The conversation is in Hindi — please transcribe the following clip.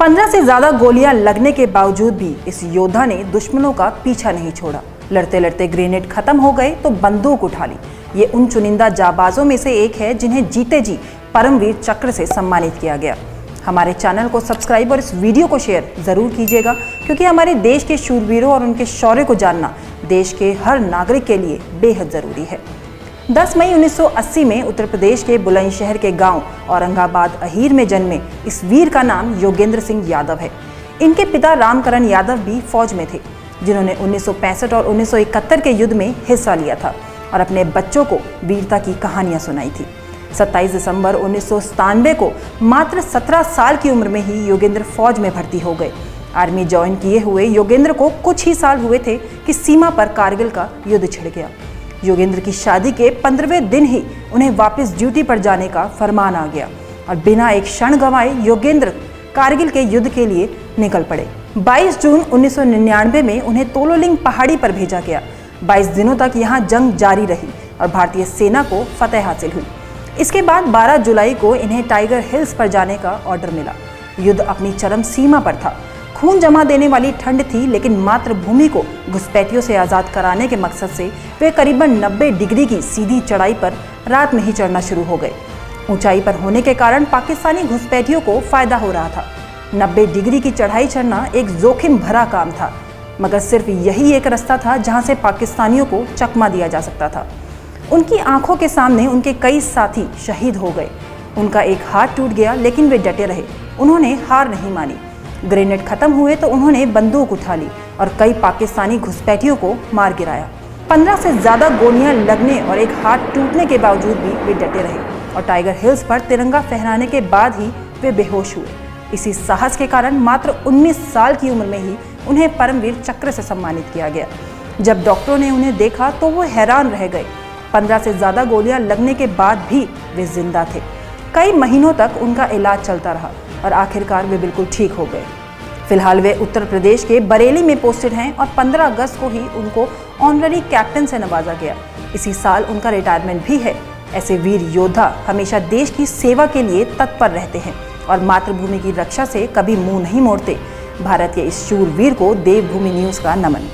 15 से ज्यादा गोलियां लगने के बावजूद भी इस योद्धा ने दुश्मनों का पीछा नहीं छोड़ा। लड़ते लड़ते ग्रेनेड खत्म हो गए तो बंदूक उठा ली। ये उन चुनिंदा जाबाजों में से एक है जिन्हें जीते जी परमवीर चक्र से सम्मानित किया गया। हमारे चैनल को सब्सक्राइब और इस वीडियो को शेयर जरूर कीजिएगा, क्योंकि हमारे देश के शूरवीरों और उनके शौर्य को जानना देश के हर नागरिक के लिए बेहद जरूरी है। 10 मई 1980 में उत्तर प्रदेश के बुलंदशहर के गांव औरंगाबाद अहीर में जन्मे इस वीर का नाम योगेंद्र सिंह यादव है। इनके पिता रामकरण यादव भी फौज में थे, जिन्होंने 1965 और 1971 के युद्ध में हिस्सा लिया था और अपने बच्चों को वीरता की कहानियां सुनाई थी। 27 दिसंबर 1997 को मात्र 17 साल की उम्र में ही योगेंद्र फौज में भर्ती हो गए। आर्मी ज्वाइन किए हुए योगेंद्र को कुछ ही साल हुए थे कि सीमा पर कारगिल का युद्ध छिड़ गया। योगेंद्र की शादी के 15वें दिन ही उन्हें वापस ड्यूटी पर जाने का फरमान आ गया और बिना एक क्षण गंवाए योगेंद्र कारगिल के युद्ध के लिए निकल पड़े। 22 जून 1999 में उन्हें तोलोलिंग पहाड़ी पर भेजा गया। 22 दिनों तक यहां जंग जारी रही और भारतीय सेना को फतेह हासिल हुई। इसके बाद 12 जुलाई को इन्हें टाइगर हिल्स पर जाने का ऑर्डर मिला। युद्ध अपनी चरम सीमा पर था। खून जमा देने वाली ठंड थी, लेकिन मातृभूमि को घुसपैठियों से आज़ाद कराने के मकसद से वे करीबन 90 डिग्री की सीधी चढ़ाई पर रात में ही चढ़ना शुरू हो गए। ऊंचाई पर होने के कारण पाकिस्तानी घुसपैठियों को फायदा हो रहा था। 90 डिग्री की चढ़ाई चढ़ना एक जोखिम भरा काम था, मगर सिर्फ यही एक रास्ता था जहां से पाकिस्तानियों को चकमा दिया जा सकता था। उनकी आंखों के सामने उनके कई साथी शहीद हो गए। उनका एक हाथ टूट गया, लेकिन वे डटे रहे। उन्होंने हार नहीं मानी। ग्रेनेड खत्म हुए तो उन्होंने बंदूक उठा ली और कई पाकिस्तानी घुसपैठियों को मार गिराया। 15 से ज्यादा गोलियां लगने और एक हाथ टूटने के बावजूद भी वे डटे रहे और टाइगर हिल्स पर तिरंगा फहराने के बाद ही वे बेहोश हुए। इसी साहस के कारण मात्र 19 साल की उम्र में ही उन्हें परमवीर चक्र से सम्मानित किया गया। जब डॉक्टरों ने उन्हें देखा तो वो हैरान रह गए। 15 से ज्यादा गोलियां लगने के बाद भी वे जिंदा थे। कई महीनों तक उनका इलाज चलता रहा और आखिरकार वे बिल्कुल ठीक हो गए। फिलहाल वे उत्तर प्रदेश के बरेली में पोस्टेड हैं और 15 अगस्त को ही उनको ऑनररी कैप्टन से नवाजा गया। इसी साल उनका रिटायरमेंट भी है। ऐसे वीर योद्धा हमेशा देश की सेवा के लिए तत्पर रहते हैं और मातृभूमि की रक्षा से कभी मुंह नहीं मोड़ते। भारत के इस शूरवीर को देवभूमि न्यूज़ का नमन।